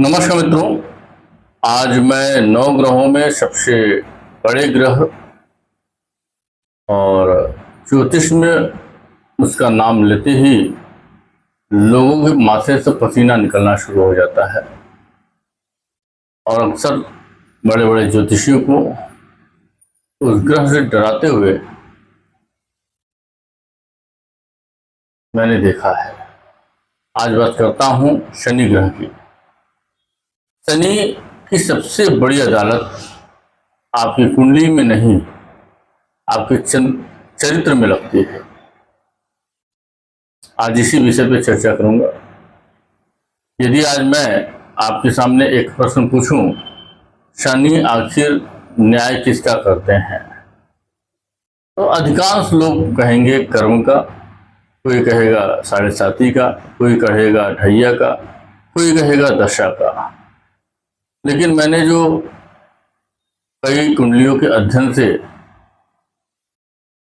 नमस्कार मित्रों। आज मैं नौ ग्रहों में सबसे बड़े ग्रह और ज्योतिष में उसका नाम लेते ही लोगों के माथे से पसीना निकलना शुरू हो जाता है और अक्सर बड़े बड़े ज्योतिषियों को उस ग्रह से डराते हुए मैंने देखा है। आज बात करता हूं शनि ग्रह की। शनि की सबसे बड़ी अदालत आपकी कुंडली में नहीं, आपके चरित्र में लगती है। आज इसी विषय पर चर्चा करूंगा। यदि आज मैं आपके सामने एक प्रश्न पूछूं, शनि आखिर न्याय किसका करते हैं, तो अधिकांश लोग कहेंगे कर्म का, कोई कहेगा साढ़े साती का, कोई कहेगा ढैया का, कोई कहेगा दशा का। लेकिन मैंने जो कई कुंडलियों के अध्ययन से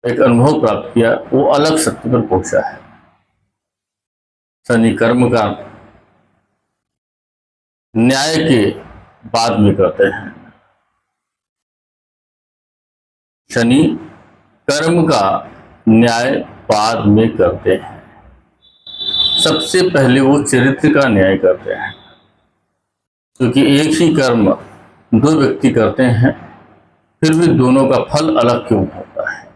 एक अनुभव प्राप्त किया, वो अलग सत्य पर पहुंचा है। शनि कर्म का न्याय के बाद में करते हैं। शनि कर्म का न्याय बाद में करते हैं। सबसे पहले वो चरित्र का न्याय करते हैं, क्योंकि एक ही कर्म दो व्यक्ति करते हैं, फिर भी दोनों का फल अलग क्यों होता है।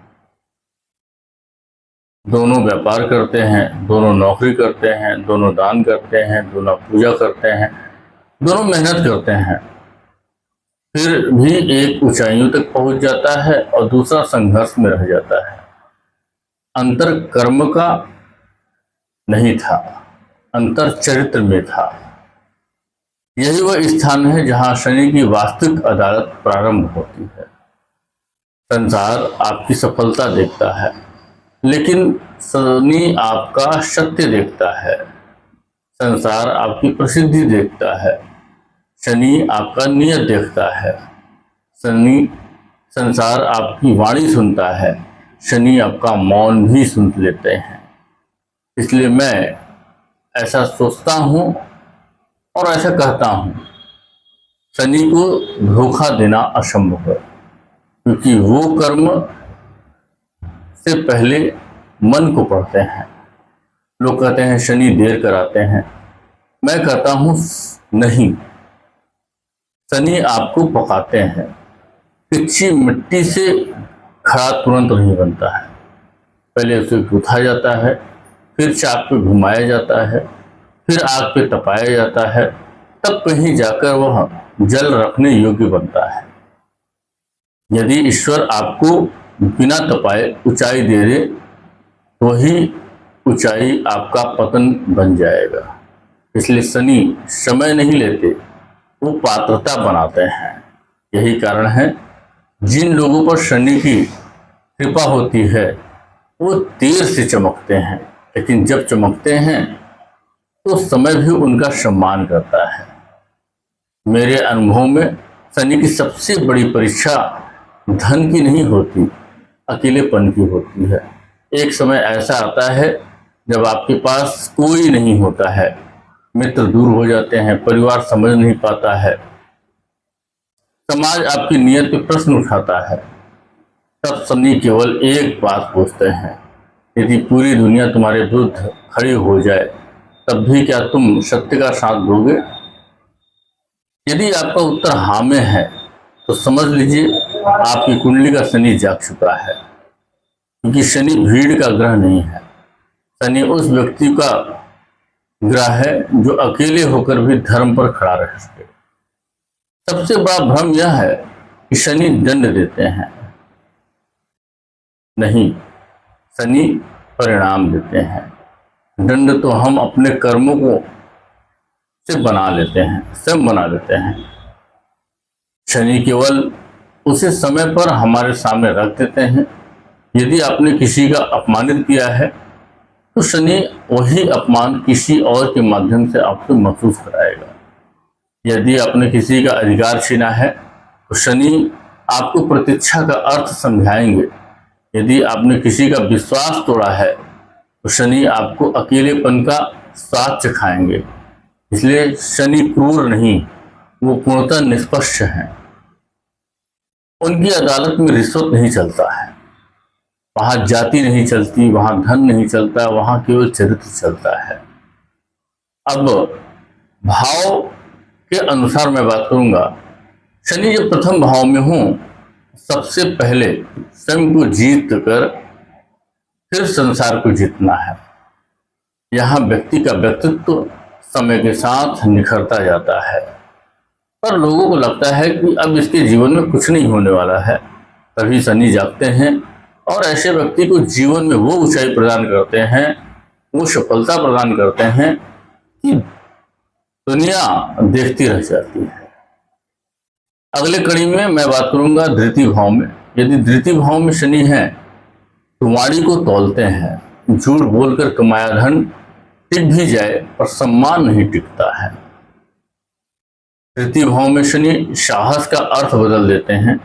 दोनों व्यापार करते हैं, दोनों नौकरी करते हैं, दोनों दान करते हैं, दोनों पूजा करते हैं, दोनों मेहनत करते हैं, फिर भी एक ऊंचाइयों तक पहुंच जाता है और दूसरा संघर्ष में रह जाता है। अंतर कर्म का नहीं था, अंतर चरित्र में था। यही वह स्थान है जहां शनि की वास्तविक अदालत प्रारंभ होती है। संसार आपकी सफलता देखता है, लेकिन शनि आपका सत्य देखता है। संसार आपकी प्रसिद्धि देखता है, शनि आपका नियत देखता है। संसार आपकी वाणी सुनता है, शनि आपका मौन भी सुन लेते हैं। इसलिए मैं ऐसा सोचता हूँ और ऐसा कहता हूँ, शनि को धोखा देना असंभव है, क्योंकि वो कर्म से पहले मन को पढ़ते हैं। लोग कहते हैं शनि देर कराते हैं, मैं कहता हूँ नहीं, शनि आपको पकाते हैं। कच्ची मिट्टी से घड़ा तुरंत नहीं बनता है, पहले उसे गूंथा जाता है, फिर चाक पे घुमाया जाता है, फिर आग पे तपाया जाता है, तब कहीं जाकर वह जल रखने योग्य बनता है। यदि ईश्वर आपको बिना तपाए ऊंचाई दे दे, तो ही ऊंचाई आपका पतन बन जाएगा। इसलिए शनि समय नहीं लेते, वो पात्रता बनाते हैं। यही कारण है जिन लोगों पर शनि की कृपा होती है वो देर से चमकते हैं, लेकिन जब चमकते हैं तो समय भी उनका सम्मान करता है। मेरे अनुभव में शनि की सबसे बड़ी परीक्षा धन की नहीं होती, अकेलेपन की होती है। एक समय ऐसा आता है जब आपके पास कोई नहीं होता है, मित्र दूर हो जाते हैं, परिवार समझ नहीं पाता है, समाज आपकी नियत पे प्रश्न उठाता है। तब शनि केवल एक बात पूछते हैं, यदि पूरी दुनिया तुम्हारे विरुद्ध खड़ी हो जाए तब भी क्या तुम सत्य का साथ दोगे? यदि आपका उत्तर हाँ में है तो समझ लीजिए आपकी कुंडली का शनि जाग चुका है, क्योंकि शनि भीड़ का ग्रह नहीं है। शनि उस व्यक्ति का ग्रह है जो अकेले होकर भी धर्म पर खड़ा रह सके। सबसे बड़ा भ्रम यह है कि शनि दंड देते हैं, नहीं, शनि परिणाम देते हैं। दंड तो हम अपने कर्मों को से बना लेते हैं, स्वयं बना लेते हैं। शनि केवल उसे समय पर हमारे सामने रख देते हैं। यदि आपने किसी का अपमानित किया है तो शनि वही अपमान किसी और के माध्यम से आपको महसूस कराएगा। यदि आपने किसी का अधिकार छीना है तो शनि आपको प्रतीक्षा का अर्थ समझाएंगे। यदि आपने किसी का विश्वास तोड़ा है तो शनि आपको अकेलेपन का स्वाद चखाएंगे। इसलिए शनि क्रूर नहीं, वो पूर्णतः निष्पक्ष हैं। उनकी अदालत में रिश्वत नहीं चलता है, वहां जाति नहीं चलती, वहां धन नहीं चलता, वहां केवल चरित्र चलता है। अब भाव के अनुसार मैं बात करूंगा। शनि जब प्रथम भाव में हूं, सबसे पहले स्वयं को जीत कर फिर संसार को जीतना है। यहाँ व्यक्ति का व्यक्तित्व समय के साथ निखरता जाता है, पर लोगों को लगता है कि अब इसके जीवन में कुछ नहीं होने वाला है। तभी शनि जागते हैं और ऐसे व्यक्ति को जीवन में वो ऊंचाई प्रदान करते हैं, वो सफलता प्रदान करते हैं कि दुनिया देखती रह जाती है। अगले कड़ी में मैं बात करूंगा द्वितीय भाव में। यदि द्वितीय भाव में शनि है तो वाणी को तौलते हैं, झूठ बोलकर कमाया धन टिक भी जाए पर सम्मान नहीं टिकता है। तृतीय भाव में शनि साहस का अर्थ बदल देते हैं।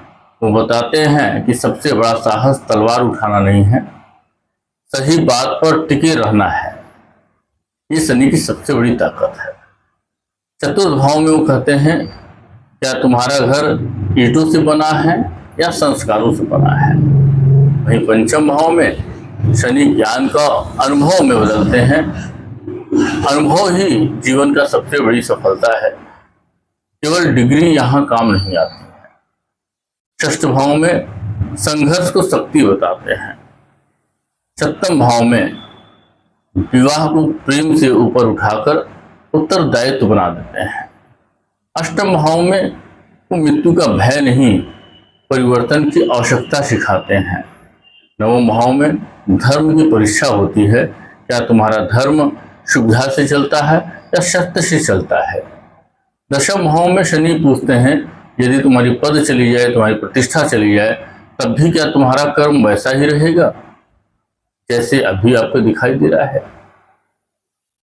वो बताते हैं कि सबसे बड़ा साहस तलवार उठाना नहीं है, सही बात पर टिके रहना है। ये शनि की सबसे बड़ी ताकत है। चतुर्थ भाव में वो कहते हैं, क्या तुम्हारा घर ईंटों से बना है या संस्कारों से बना है। वहीं पंचम भाव में शनि ज्ञान का अनुभव में बदलते हैं। अनुभव ही जीवन का सबसे बड़ी सफलता है, केवल डिग्री यहाँ काम नहीं आती है। षष्ठ भाव में संघर्ष को शक्ति बताते हैं। सप्तम भाव में विवाह को प्रेम से ऊपर उठाकर उत्तरदायित्व बना देते हैं। अष्टम भाव में वो मृत्यु का भय नहीं, परिवर्तन की आवश्यकता सिखाते हैं। नवम भाव में धर्म की परीक्षा होती है, क्या तुम्हारा धर्म शुभ्रता से चलता है या सत्य से चलता है। दशम भाव में शनि पूछते हैं, यदि तुम्हारी पद चली जाए, तुम्हारी प्रतिष्ठा चली जाए, तब भी क्या तुम्हारा कर्म वैसा ही रहेगा जैसे अभी आपको दिखाई दे रहा है।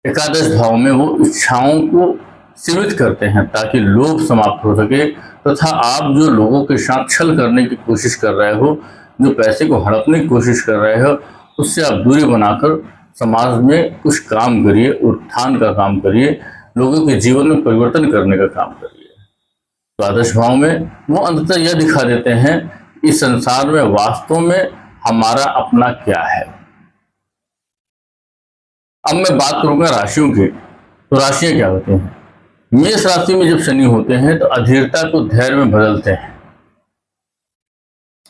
एकादश भाव में वो इच्छाओं को सीमित करते हैं ताकि लोभ समाप्त हो सके, तथा आप जो लोगों के साथ छल करने की कोशिश कर रहे हो, जो पैसे को हड़पने की कोशिश कर रहे हो, उससे आप दूरी बनाकर समाज में कुछ काम करिए, उत्थान का काम करिए, लोगों के जीवन में परिवर्तन करने का काम करिए। द्वादश भाव में वो अंततः यह दिखा देते हैं इस संसार में वास्तव में हमारा अपना क्या है। अब मैं बात करूंगा राशियों की। तो राशियां क्या होती हैं। मेष राशि में जब शनि होते हैं तो अधीरता को धैर्य में बदलते हैं।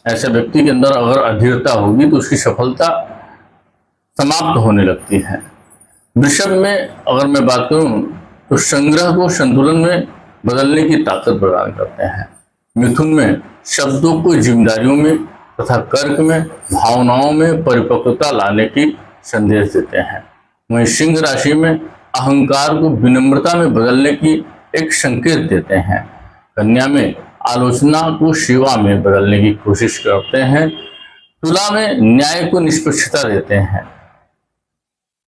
ऐसे व्यक्ति के अंदर अगर अधीरता होगी तो उसकी सफलता समाप्त होने लगती है। वृषभ में अगर मैं बात करूं तो संग्रह को संतुलन में बदलने की ताकत प्रदान करते हैं। मिथुन में शब्दों को जिम्मेदारियों में तथा कर्क में भावनाओं में परिपक्वता लाने की संदेश देते हैं। वहीं सिंह राशि में अहंकार को विनम्रता में बदलने की एक संकेत देते हैं। कन्या में आलोचना को सेवा में बदलने की कोशिश करते हैं। तुला में न्याय को निष्पक्षता देते हैं।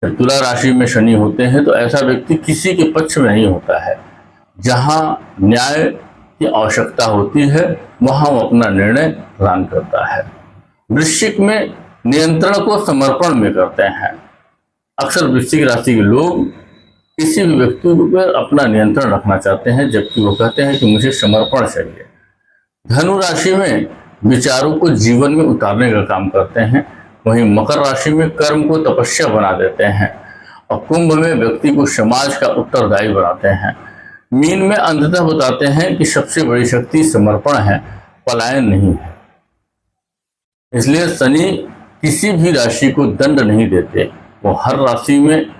जब तुला राशि में शनि होते हैं तो ऐसा व्यक्ति किसी के पक्ष में नहीं होता है। जहां न्याय की आवश्यकता होती है वहां वो अपना निर्णय प्रदान करता है। वृश्चिक में नियंत्रण को समर्पण में करते हैं। अक्सर वृश्चिक राशि के लोग किसी भी व्यक्ति पर अपना नियंत्रण रखना चाहते हैं, जबकि वो कहते हैं कि मुझे समर्पण चाहिए। धनु राशि में विचारों को जीवन में उतारने का काम करते हैं। वहीं मकर राशि में कर्म को तपस्या बना देते हैं और कुंभ में व्यक्ति को समाज का उत्तरदायी बनाते हैं। मीन में अंततः बताते हैं कि सबसे बड़ी शक्ति समर्पण है, पलायन नहीं है। इसलिए शनि किसी भी राशि को दंड नहीं देते, वो हर राशि में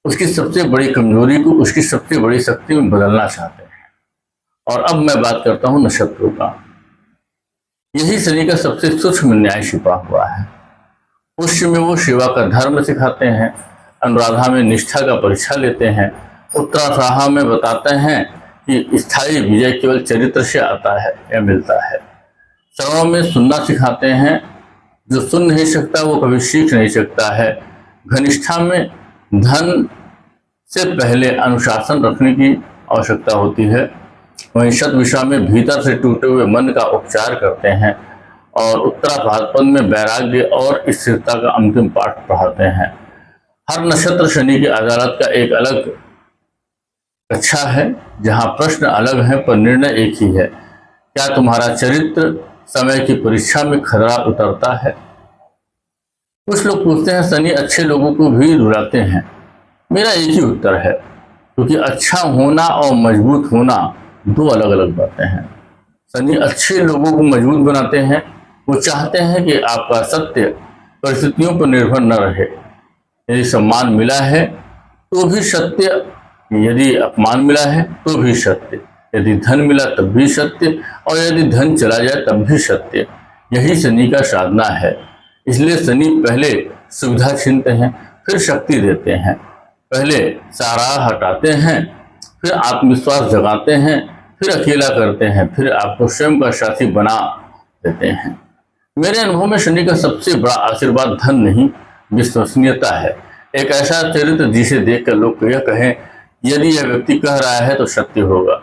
उसकी सबसे बड़ी कमजोरी को उसकी सबसे बड़ी शक्ति में बदलना चाहते हैं। और अब मैं बात करता हूं नक्षत्रों का। यही शनि का सबसे सूक्ष्म न्याय छिपा हुआ है। पुष्य में वो सेवा का धर्म सिखाते हैं। अनुराधा में निष्ठा का परीक्षा लेते हैं। उत्तराषाढ़ा में बताते हैं कि स्थायी विजय केवल चरित्र से आता है या मिलता है। श्रवण में सुनना सिखाते हैं। जो सुन नहीं सकता वो कभी सीख नहीं सकता है। घनिष्ठा में धन से पहले अनुशासन रखने की आवश्यकता होती है। वहीं शतविषा में भीतर से टूटे हुए मन का उपचार करते हैं। और उत्तराभाद्रपद में वैराग्य और स्थिरता का अंतिम पाठ पढ़ाते हैं। हर नक्षत्र शनि की अदालत का एक अलग अच्छा है, जहाँ प्रश्न अलग हैं पर निर्णय एक ही है। क्या तुम्हारा चरित्र समय की परीक्षा में खरा उतरता है? कुछ लोग पूछते हैं शनि अच्छे लोगों को भी रुलाते हैं। मेरा एक ही उत्तर है, क्योंकि अच्छा होना और मजबूत होना दो अलग अलग बातें हैं। शनि अच्छे लोगों को मजबूत बनाते हैं। वो चाहते हैं कि आपका सत्य परिस्थितियों पर निर्भर न रहे। यदि सम्मान मिला है तो भी सत्य, यदि अपमान मिला है तो भी सत्य, यदि धन मिला तब भी सत्य, और यदि धन चला जाए तब भी सत्य। यही शनि का साधना है। इसलिए शनि पहले सुविधा छीनते हैं, फिर शक्ति देते हैं। पहले सहारा हटाते हैं, फिर आत्मविश्वास जगाते हैं, फिर अकेला करते हैं, फिर आपको स्वयं का साथी बना देते हैं। मेरे अनुभव में शनि का सबसे बड़ा आशीर्वाद धन नहीं, विश्वसनीयता है। एक ऐसा चरित्र जिसे देखकर लोग यह कहें, यदि यह व्यक्ति कह रहा है तो सत्य होगा।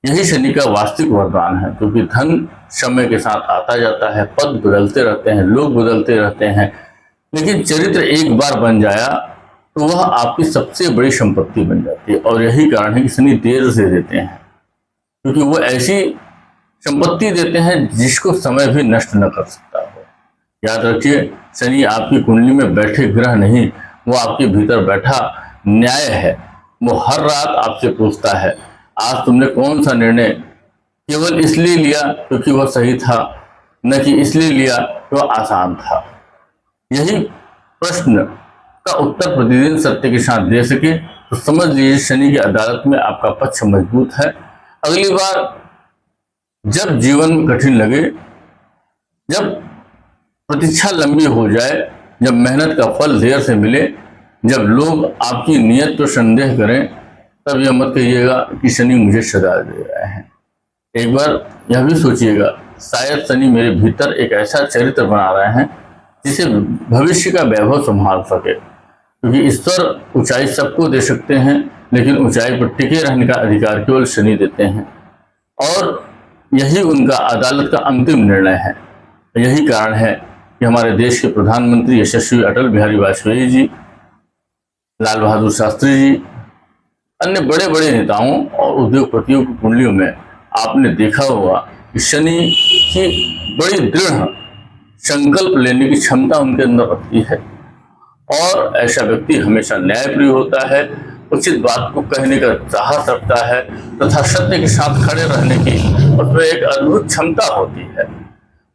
यही शनि का वास्तविक वरदान है, क्योंकि धन समय के साथ आता जाता है, पद बदलते रहते हैं, लोग बदलते रहते हैं, लेकिन चरित्र एक बार बन जाया तो वह आपकी सबसे बड़ी संपत्ति बन जाती है। और यही कारण है कि शनि देर से देते हैं, क्योंकि वो ऐसी संपत्ति देते हैं जिसको समय भी नष्ट न कर सकता हो। याद रखिए, शनि आपकी कुंडली में बैठे ग्रह नहीं, वो आपके भीतर बैठा न्याय है। वो हर रात आपसे पूछता है, आज तुमने कौन सा निर्णय केवल इसलिए लिया क्योंकि वह सही था, न कि इसलिए लिया कि वह आसान था। यही प्रश्न का उत्तर प्रतिदिन सत्य के साथ दे सके तो समझ लीजिए शनि की अदालत में आपका पक्ष मजबूत है। अगली बार जब जीवन कठिन लगे, जब प्रतीक्षा लंबी हो जाए, जब मेहनत का फल देर से मिले, जब लोग आपकी नीयत पर संदेह करें, तब यह मत कहिएगा कि शनि मुझे सजा दे रहे हैं। एक बार यह भी सोचिएगा, शायद शनि मेरे भीतर एक ऐसा चरित्र बना रहे हैं जिसे भविष्य का वैभव संभाल सके। क्योंकि ईश्वर ऊंचाई सबको दे सकते हैं, लेकिन ऊंचाई पर टिके रहने का अधिकार केवल शनि देते हैं, और यही उनका अदालत का अंतिम निर्णय है। यही कारण है कि हमारे देश के प्रधानमंत्री यशस्वी अटल बिहारी वाजपेयी जी, लाल बहादुर शास्त्री जी, अन्य बड़े बड़े नेताओं और उद्योगपतियों की कुंडलियों में आपने देखा होगा कि शनि की बड़ी दृढ़ संकल्प लेने की क्षमता उनके अंदर रहती है, और ऐसा व्यक्ति हमेशा न्यायप्रिय होता है, उचित बात को कहने का साहस रखता है, तथा सत्य के साथ खड़े रहने की उसमें एक अद्भुत क्षमता होती है।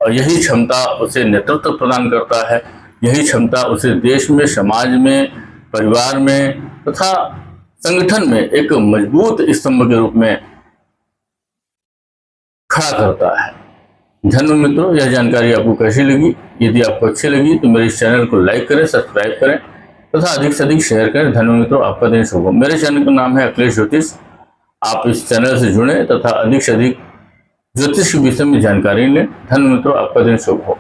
और यही क्षमता उसे नेतृत्व प्रदान करता है। यही क्षमता उसे देश में, समाज में, परिवार में तथा संगठन में एक मजबूत स्तंभ के रूप में खड़ा करता है। धन्यवाद मित्रों, यह जानकारी आपको कैसी लगी? यदि आपको अच्छी लगी तो मेरे इस चैनल को लाइक करें, सब्सक्राइब करें तथा अधिक से अधिक शेयर करें। धन्यवाद मित्रों, आपका दिन शुभ हो। मेरे चैनल का नाम है अखिलेश ज्योतिष। आप इस चैनल से जुड़ें तथा अधिक से अधिक ज्योतिष के विषय में जानकारी लें। धन्यवाद मित्रों, आपका दिन शुभ हो।